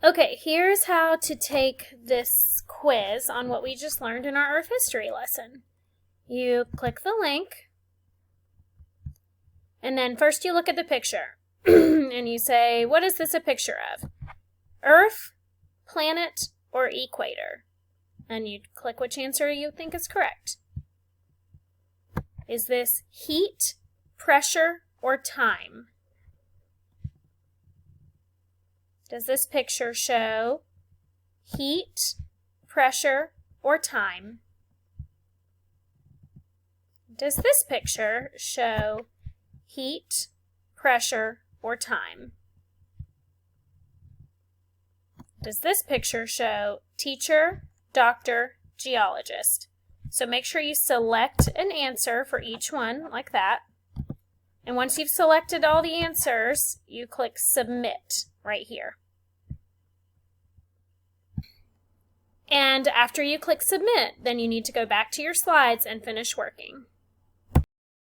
Okay, here's how to take this quiz on what we just learned in our Earth history lesson. You click the link, and then first you look at the picture, and you say, what is this a picture of? Earth, planet, or equator? And you click which answer you think is correct. Is this heat, pressure, or time? Does this picture show heat, pressure, or time? Does this picture show heat, pressure, or time? Does this picture show teacher, doctor, geologist? So make sure you select an answer for each one like that. And once you've selected all the answers, you click submit right here. And after you click submit, then you need to go back to your slides and finish working.